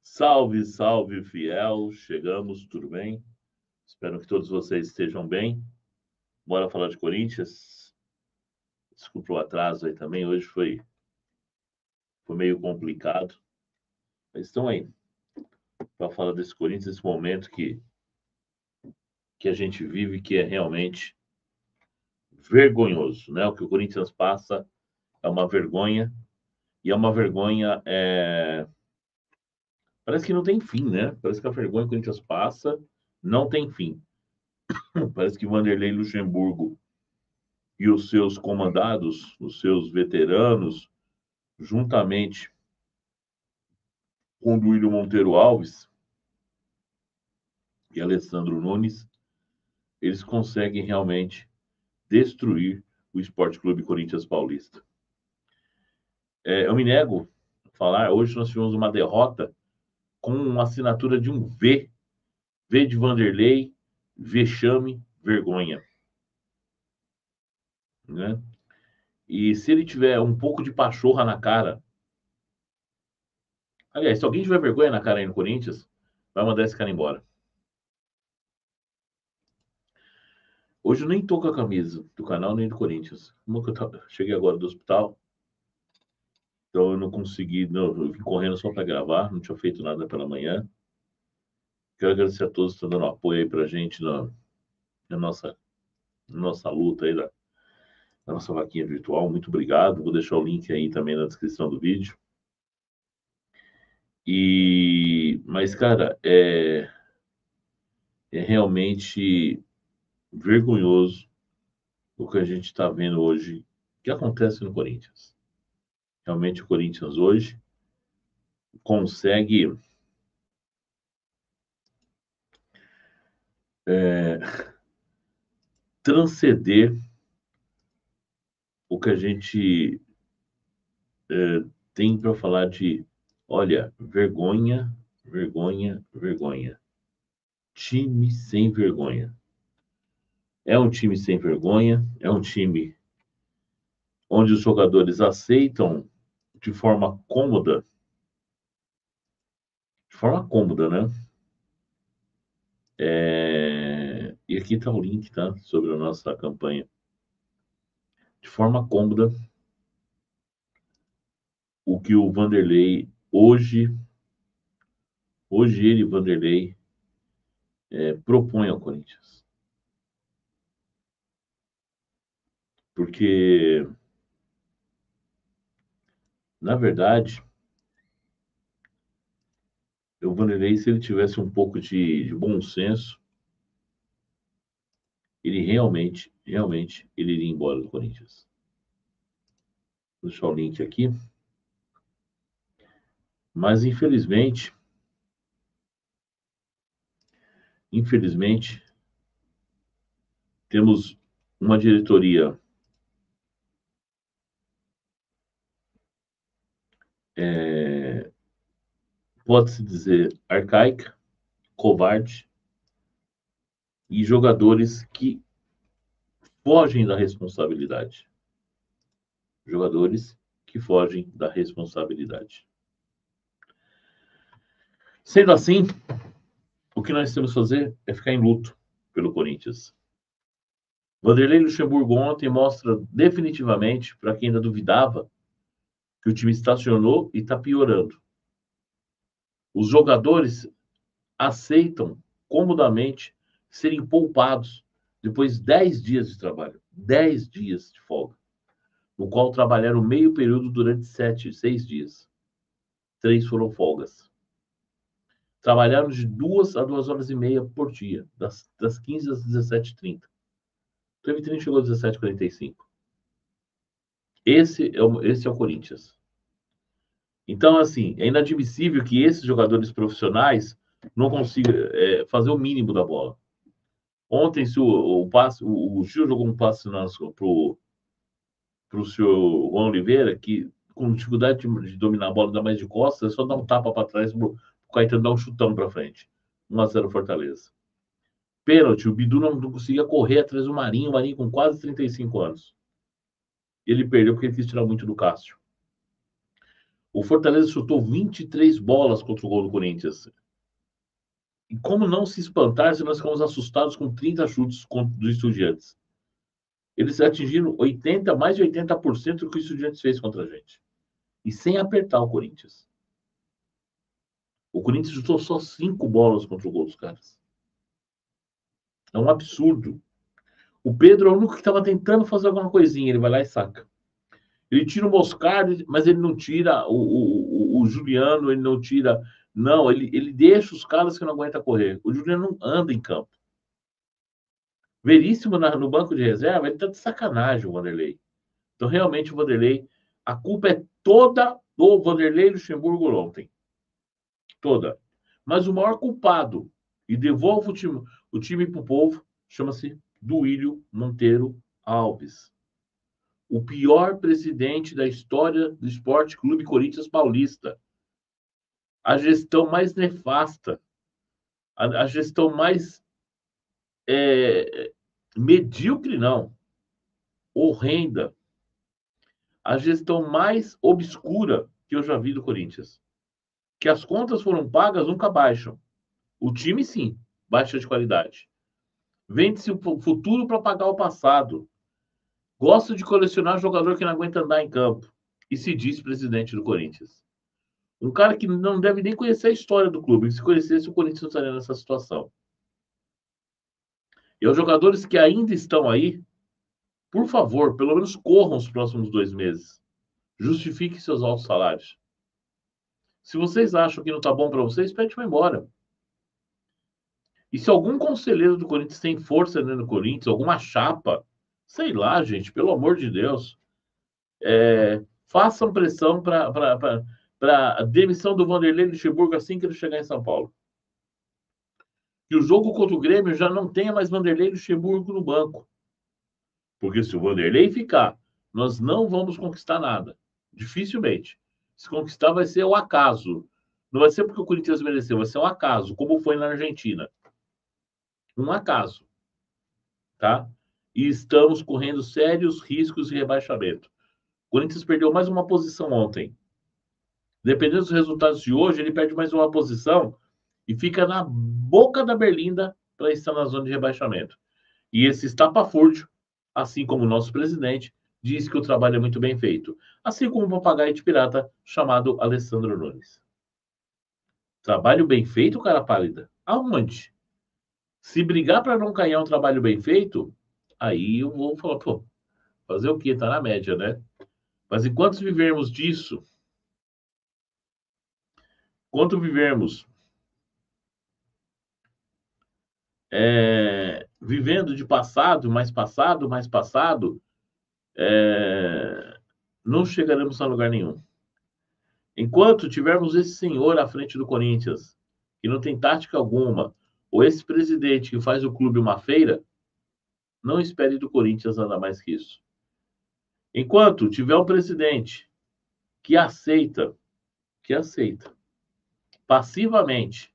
Salve, salve, fiel! Chegamos, tudo bem? Espero que todos vocês estejam bem. Bora falar de Corinthians? Desculpa o atraso aí também, hoje foi meio complicado. Mas estão aí para falar desse Corinthians, esse momento que a gente vive, que é realmente vergonhoso, né? O que o Corinthians passa é uma vergonha, e é uma vergonha... Parece que não tem fim, né? Parece que a vergonha que o Corinthians passa não tem fim. Parece que Vanderlei Luxemburgo e os seus comandados, os seus veteranos, juntamente com Duílio Monteiro Alves e Alessandro Nunes, eles conseguem realmente destruir o Sport Clube Corinthians Paulista. Eu me nego a falar, hoje nós tivemos uma derrota com uma assinatura de um V. V de Vanderlei, vexame, vergonha. Né? E se ele tiver um pouco de pachorra na cara... Aliás, se alguém tiver vergonha na cara aí no Corinthians, vai mandar esse cara embora. Hoje eu nem tô com a camisa do canal nem do Corinthians. Cheguei agora do hospital, então eu não consegui, não, eu vim correndo só para gravar, não tinha feito nada pela manhã. Quero agradecer a todos que estão dando apoio aí pra gente na nossa luta aí, na nossa vaquinha virtual. Muito obrigado. Vou deixar o link aí também na descrição do vídeo. Mas, cara, é realmente vergonhoso o que a gente está vendo hoje, que acontece no Corinthians. Realmente o Corinthians hoje consegue transcender o que a gente tem para falar de, olha, vergonha, vergonha, vergonha. Time sem vergonha. É um time sem vergonha, é um time onde os jogadores aceitam de forma cômoda, né? E aqui está o link, tá? Sobre a nossa campanha. De forma cômoda, o que o Vanderlei hoje ele, Vanderlei, propõe ao Corinthians. Porque, na verdade, o Vanderlei, se ele tivesse um pouco de bom senso, ele realmente, ele iria embora do Corinthians. Vou deixar o link aqui. Mas, infelizmente, temos uma diretoria pode-se dizer arcaica, covarde, e jogadores que fogem da responsabilidade. Jogadores que fogem da responsabilidade. Sendo assim, o que nós temos que fazer é ficar em luto pelo Corinthians. Vanderlei Luxemburgo ontem mostra definitivamente, para quem ainda duvidava, que o time estacionou e está piorando. Os jogadores aceitam comodamente serem poupados depois de 10 dias de trabalho. 10 dias de folga. No qual trabalharam meio período durante 6 dias. 3 foram folgas. Trabalharam de 2 a 2 horas e meia por dia, das 15 às 17h30. Teve treino chegou às 17h45. Esse é o Corinthians. Então, assim, é inadmissível que esses jogadores profissionais não consigam fazer o mínimo da bola. Ontem, se o passe, o Gil jogou um passe para o senhor Juan Oliveira, que com dificuldade de dominar a bola, ainda mais de costas, é só dar um tapa para trás para o Caetano dar um chutão para frente. 1-0 Fortaleza. Pênalti, o Bidu não conseguia correr atrás do Marinho, o Marinho com quase 35 anos. Ele perdeu porque ele quis tirar muito do Cássio. O Fortaleza chutou 23 bolas contra o gol do Corinthians. E como não se espantar se nós ficamos assustados com 30 chutes dos Estudiantes? Eles atingiram mais de 80% do que o Estudiantes fez contra a gente. E sem apertar o Corinthians. O Corinthians chutou só 5 bolas contra o gol dos caras. É um absurdo. O Pedro é o único que estava tentando fazer alguma coisinha. Ele vai lá e saca. Ele tira o Moscardo, mas ele não tira o Juliano, ele não tira. Não, ele deixa os caras que não aguentam correr. O Juliano não anda em campo. Veríssimo no banco de reserva, ele tá de sacanagem, o Vanderlei. Então, realmente, o Vanderlei, a culpa é toda do Vanderlei Luxemburgo ontem. Toda. Mas o maior culpado, e devolve o time para o povo, chama-se Duílio Monteiro Alves. O pior presidente da história do Esporte Clube Corinthians Paulista. A gestão mais nefasta, a gestão mais medíocre, não, horrenda, a gestão mais obscura que eu já vi do Corinthians. Que as contas foram pagas, nunca baixam. O time, sim, baixa de qualidade. Vende-se o futuro para pagar o passado. Gosta de colecionar jogador que não aguenta andar em campo. E se diz presidente do Corinthians. Um cara que não deve nem conhecer a história do clube. Se conhecesse, o Corinthians não estaria nessa situação. E os jogadores que ainda estão aí, por favor, pelo menos corram os próximos 2 meses. Justifiquem seus altos salários. Se vocês acham que não está bom para vocês, pede para ir embora. E se algum conselheiro do Corinthians tem força dentro do Corinthians, alguma chapa, sei lá, gente, pelo amor de Deus, façam pressão para a demissão do Vanderlei Luxemburgo assim que ele chegar em São Paulo. Que o jogo contra o Grêmio já não tenha mais Vanderlei Luxemburgo no banco. Porque se o Vanderlei ficar, nós não vamos conquistar nada. Dificilmente. Se conquistar vai ser o acaso. Não vai ser porque o Corinthians mereceu, vai ser um acaso, como foi na Argentina. Um acaso. Tá? E estamos correndo sérios riscos de rebaixamento. O Corinthians perdeu mais uma posição ontem. Dependendo dos resultados de hoje, ele perde mais uma posição e fica na boca da berlinda para estar na zona de rebaixamento. E esse estapafúrdio, assim como o nosso presidente, diz que o trabalho é muito bem feito. Assim como o papagaio de pirata chamado Alessandro Nunes. Trabalho bem feito, cara pálida? Aonde? Se brigar para não cair um trabalho bem feito, aí eu vou falar, pô, fazer o quê? Tá na média, né? Mas enquanto vivermos disso, enquanto vivermos vivendo de passado, mais passado, não chegaremos a lugar nenhum. Enquanto tivermos esse senhor à frente do Corinthians, que não tem tática alguma, ou esse presidente que faz o clube uma feira, não espere do Corinthians nada mais que isso. Enquanto tiver um presidente que aceita passivamente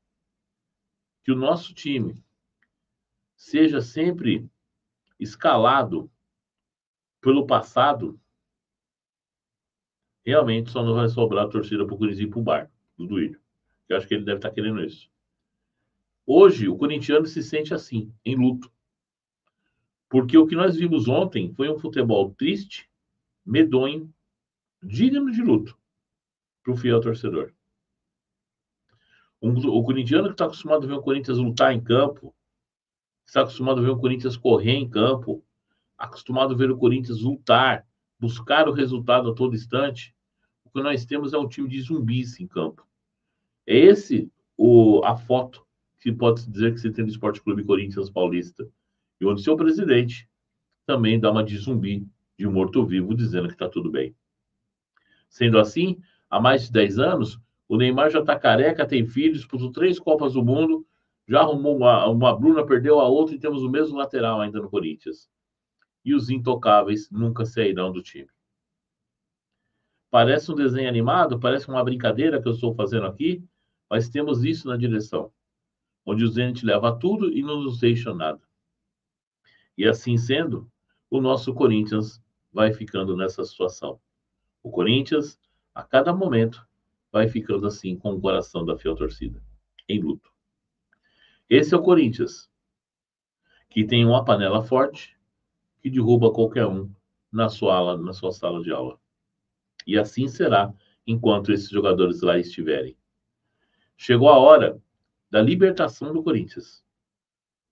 que o nosso time seja sempre escalado pelo passado, realmente só não vai sobrar a torcida para o Corinthians ir para o bar do Duílio. Eu acho que ele deve estar querendo isso. Hoje, o corintiano se sente assim, em luto. Porque o que nós vimos ontem foi um futebol triste, medonho, digno de luto para o fiel torcedor. O corintiano que está acostumado a ver o Corinthians lutar em campo, está acostumado a ver o Corinthians correr em campo, acostumado a ver o Corinthians lutar, buscar o resultado a todo instante, o que nós temos é um time de zumbis em campo. É esse a foto que pode dizer que você tem no Esporte Clube Corinthians Paulista. E onde seu presidente também dá uma de zumbi, de morto-vivo, dizendo que está tudo bem. Sendo assim, há mais de 10 anos, o Neymar já está careca, tem filhos, disputou 3 Copas do Mundo, já arrumou uma Bruna, perdeu a outra e temos o mesmo lateral ainda no Corinthians. E os intocáveis nunca sairão do time. Parece um desenho animado, parece uma brincadeira que eu estou fazendo aqui, mas temos isso na direção, onde o Zenit leva tudo e não nos deixa nada. E assim sendo, o nosso Corinthians vai ficando nessa situação. O Corinthians, a cada momento, vai ficando assim com o coração da fiel torcida, em luto. Esse é o Corinthians, que tem uma panela forte que derruba qualquer um na sua sala de aula. E assim será enquanto esses jogadores lá estiverem. Chegou a hora da libertação do Corinthians.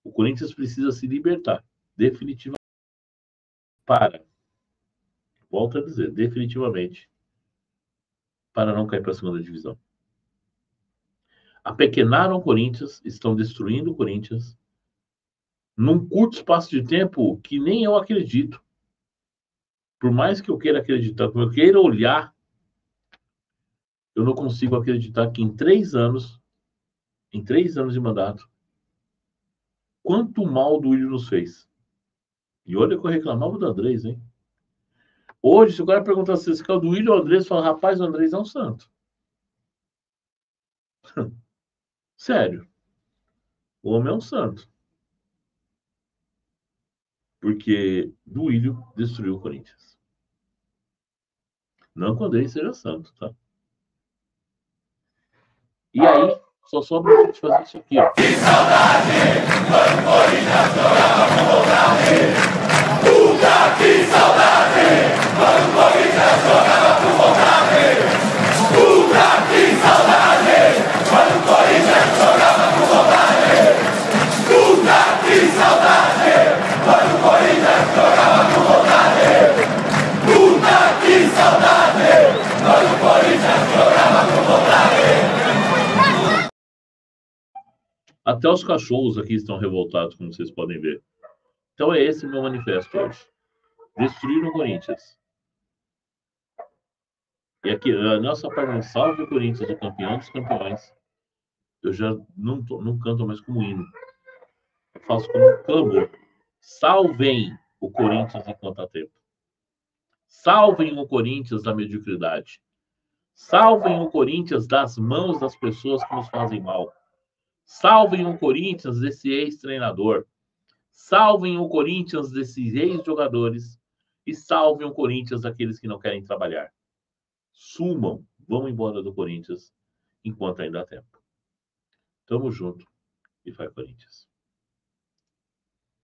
O Corinthians precisa se libertar, definitivamente. Volto a dizer, definitivamente, para não cair para a segunda divisão. Apequenaram o Corinthians, estão destruindo o Corinthians, num curto espaço de tempo que nem eu acredito. Por mais que eu queira acreditar, como eu queira olhar, eu não consigo acreditar que em 3 anos de mandato, quanto mal o Duílio nos fez. E olha que eu reclamava do Andrés, hein? Hoje, se o cara perguntar se esse é o Duílio ou o Andrés, fala, rapaz, o Andrés é um santo. Sério. O homem é um santo. Porque Duílio destruiu o Corinthians. Não que o Andrés seja santo, tá? E aí, só sobra a gente fazer isso aqui, ó. Que saudade! Quando Corinthians jogava com vontade! Puta que saudade! Quando Corinthians jogava com vontade! Puta que saudade! Quando Corinthians jogava com vontade! Puta que saudade! Quando Corinthians jogava com vontade! Puta que saudade! Quando Corinthians jogava com vontade! Até os cachorros aqui estão revoltados, como vocês podem ver. Então é esse o meu manifesto hoje. Destruir o Corinthians. E aqui, a nossa parte, salve o Corinthians, o campeão dos campeões. Eu já não canto mais como hino. Eu faço como um clamor. Salvem o Corinthians enquanto há tempo. Salvem o Corinthians da mediocridade. Salvem o Corinthians das mãos das pessoas que nos fazem mal. Salvem o Corinthians desse ex-treinador. Salvem o Corinthians desses ex-jogadores e salvem o Corinthians daqueles que não querem trabalhar. Sumam, vão embora do Corinthians enquanto ainda há tempo. Tamo junto e vai Corinthians.